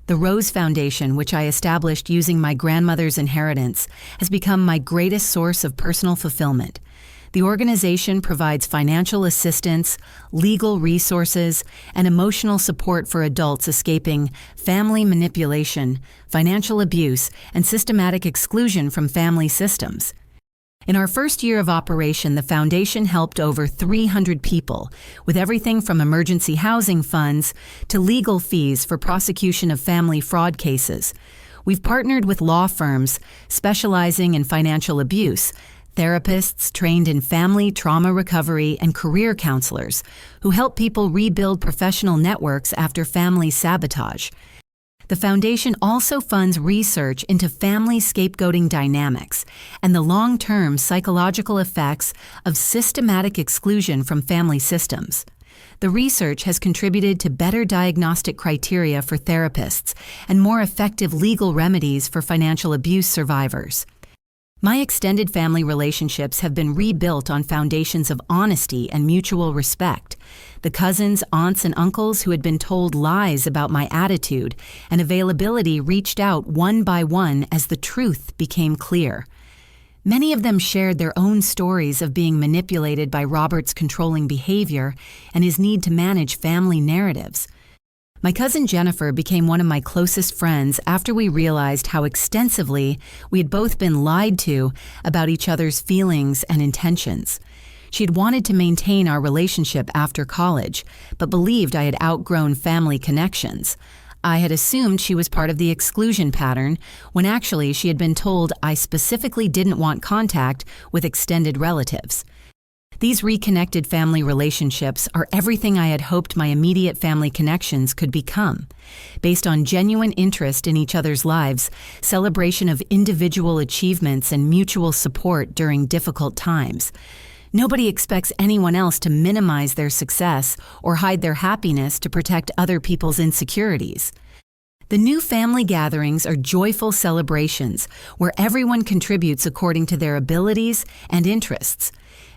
The Rose Foundation, which I established using my grandmother's inheritance, has become my greatest source of personal fulfillment. The organization provides financial assistance, legal resources, and emotional support for adults escaping family manipulation, financial abuse, and systematic exclusion from family systems. In our first year of operation, the foundation helped over 300 people, with everything from emergency housing funds to legal fees for prosecution of family fraud cases. We've partnered with law firms specializing in financial abuse, therapists trained in family trauma recovery, and career counselors who help people rebuild professional networks after family sabotage. The foundation also funds research into family scapegoating dynamics and the long-term psychological effects of systematic exclusion from family systems. The research has contributed to better diagnostic criteria for therapists and more effective legal remedies for financial abuse survivors. My extended family relationships have been rebuilt on foundations of honesty and mutual respect. The cousins, aunts, and uncles who had been told lies about my attitude and availability reached out one by one as the truth became clear. Many of them shared their own stories of being manipulated by Robert's controlling behavior and his need to manage family narratives. My cousin Jennifer became one of my closest friends after we realized how extensively we had both been lied to about each other's feelings and intentions. She had wanted to maintain our relationship after college, but believed I had outgrown family connections. I had assumed she was part of the exclusion pattern, when actually she had been told I specifically didn't want contact with extended relatives. These reconnected family relationships are everything I had hoped my immediate family connections could become. Based on genuine interest in each other's lives, celebration of individual achievements, and mutual support during difficult times. Nobody expects anyone else to minimize their success or hide their happiness to protect other people's insecurities. The new family gatherings are joyful celebrations where everyone contributes according to their abilities and interests.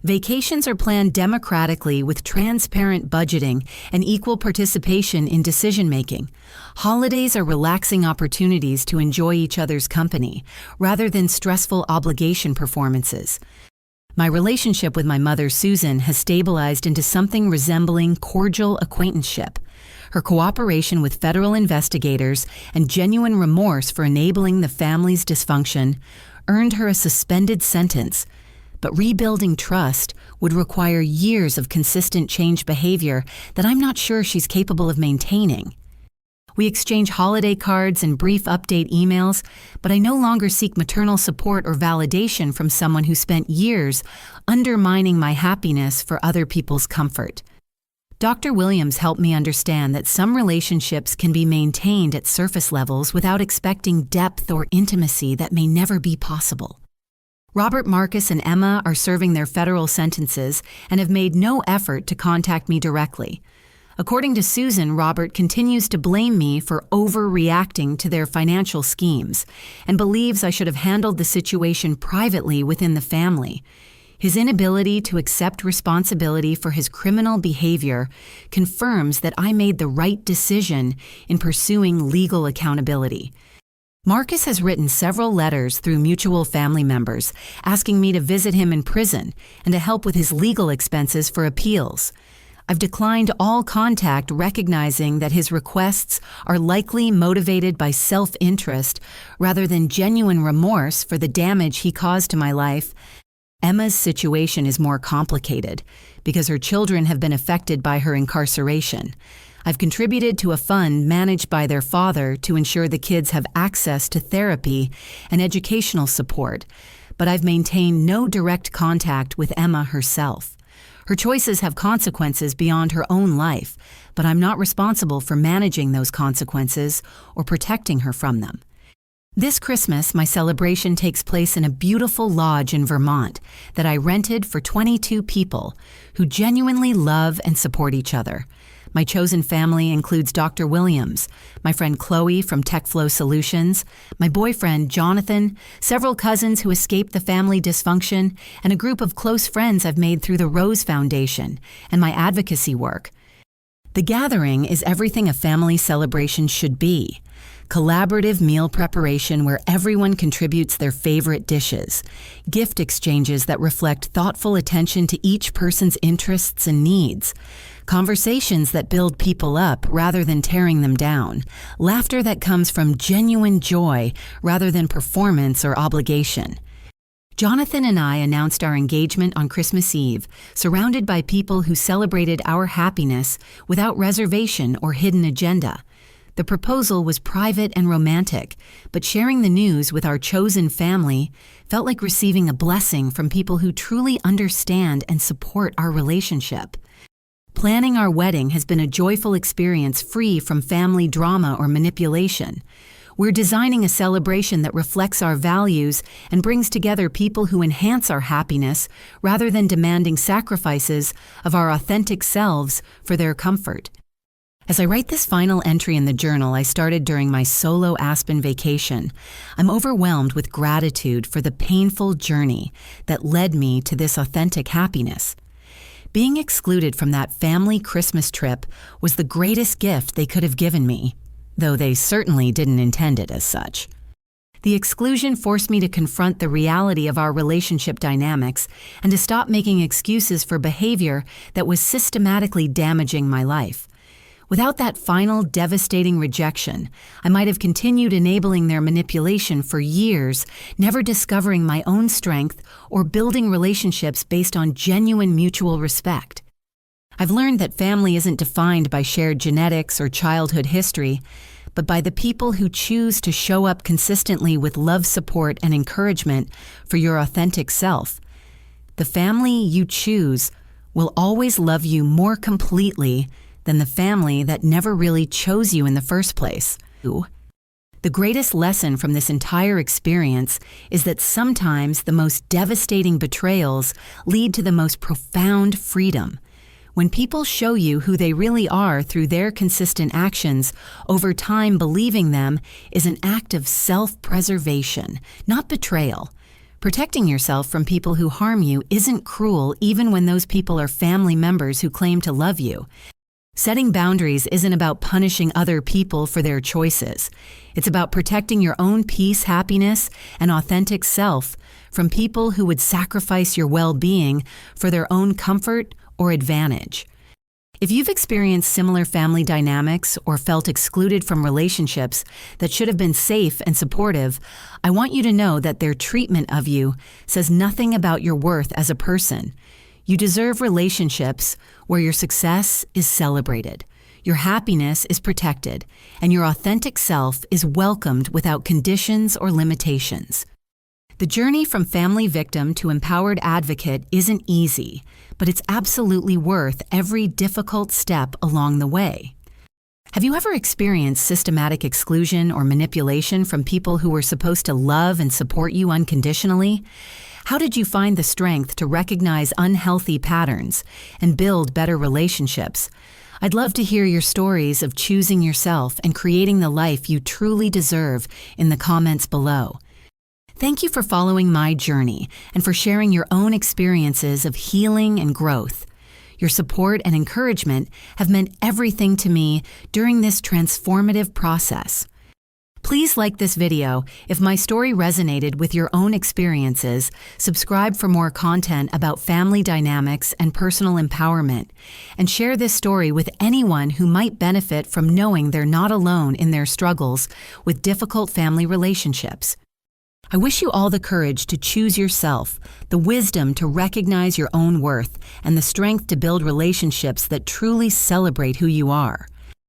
Vacations are planned democratically with transparent budgeting and equal participation in decision-making. Holidays are relaxing opportunities to enjoy each other's company, rather than stressful obligation performances. My relationship with my mother, Susan, has stabilized into something resembling cordial acquaintanceship. Her cooperation with federal investigators and genuine remorse for enabling the family's dysfunction earned her a suspended sentence. But rebuilding trust would require years of consistent change behavior that I'm not sure she's capable of maintaining. We exchange holiday cards and brief update emails, but I no longer seek maternal support or validation from someone who spent years undermining my happiness for other people's comfort. Dr. Williams helped me understand that some relationships can be maintained at surface levels without expecting depth or intimacy that may never be possible. Robert, Marcus, and Emma are serving their federal sentences and have made no effort to contact me directly. According to Susan, Robert continues to blame me for overreacting to their financial schemes and believes I should have handled the situation privately within the family. His inability to accept responsibility for his criminal behavior confirms that I made the right decision in pursuing legal accountability. Marcus has written several letters through mutual family members asking me to visit him in prison and to help with his legal expenses for appeals. I've declined all contact, recognizing that his requests are likely motivated by self-interest rather than genuine remorse for the damage he caused to my life. Emma's situation is more complicated because her children have been affected by her incarceration. I've contributed to a fund managed by their father to ensure the kids have access to therapy and educational support, but I've maintained no direct contact with Emma herself. Her choices have consequences beyond her own life, but I'm not responsible for managing those consequences or protecting her from them. This Christmas, my celebration takes place in a beautiful lodge in Vermont that I rented for 22 people who genuinely love and support each other. My chosen family includes Dr. Williams, my friend Chloe from TechFlow Solutions, my boyfriend Jonathan, several cousins who escaped the family dysfunction, and a group of close friends I've made through the Rose Foundation and my advocacy work. The gathering is everything a family celebration should be. Collaborative meal preparation where everyone contributes their favorite dishes, gift exchanges that reflect thoughtful attention to each person's interests and needs, conversations that build people up rather than tearing them down, laughter that comes from genuine joy rather than performance or obligation. Jonathan and I announced our engagement on Christmas Eve, surrounded by people who celebrated our happiness without reservation or hidden agenda. The proposal was private and romantic, but sharing the news with our chosen family felt like receiving a blessing from people who truly understand and support our relationship. Planning our wedding has been a joyful experience free from family drama or manipulation. We're designing a celebration that reflects our values and brings together people who enhance our happiness rather than demanding sacrifices of our authentic selves for their comfort. As I write this final entry in the journal I started during my solo Aspen vacation, I'm overwhelmed with gratitude for the painful journey that led me to this authentic happiness. Being excluded from that family Christmas trip was the greatest gift they could have given me, though they certainly didn't intend it as such. The exclusion forced me to confront the reality of our relationship dynamics and to stop making excuses for behavior that was systematically damaging my life. Without that final devastating rejection, I might have continued enabling their manipulation for years, never discovering my own strength or building relationships based on genuine mutual respect. I've learned that family isn't defined by shared genetics or childhood history, but by the people who choose to show up consistently with love, support, and encouragement for your authentic self. The family you choose will always love you more completely than the family that never really chose you in the first place. The greatest lesson from this entire experience is that sometimes the most devastating betrayals lead to the most profound freedom. When people show you who they really are through their consistent actions, over time believing them is an act of self-preservation, not betrayal. Protecting yourself from people who harm you isn't cruel even when those people are family members who claim to love you. Setting boundaries isn't about punishing other people for their choices. It's about protecting your own peace, happiness, and authentic self from people who would sacrifice your well-being for their own comfort or advantage. If you've experienced similar family dynamics or felt excluded from relationships that should have been safe and supportive, I want you to know that their treatment of you says nothing about your worth as a person. You deserve relationships where your success is celebrated, your happiness is protected, and your authentic self is welcomed without conditions or limitations. The journey from family victim to empowered advocate isn't easy, but it's absolutely worth every difficult step along the way. Have you ever experienced systematic exclusion or manipulation from people who were supposed to love and support you unconditionally? How did you find the strength to recognize unhealthy patterns and build better relationships? I'd love to hear your stories of choosing yourself and creating the life you truly deserve in the comments below. Thank you for following my journey and for sharing your own experiences of healing and growth. Your support and encouragement have meant everything to me during this transformative process. Please like this video if my story resonated with your own experiences, subscribe for more content about family dynamics and personal empowerment, and share this story with anyone who might benefit from knowing they're not alone in their struggles with difficult family relationships. I wish you all the courage to choose yourself, the wisdom to recognize your own worth, and the strength to build relationships that truly celebrate who you are.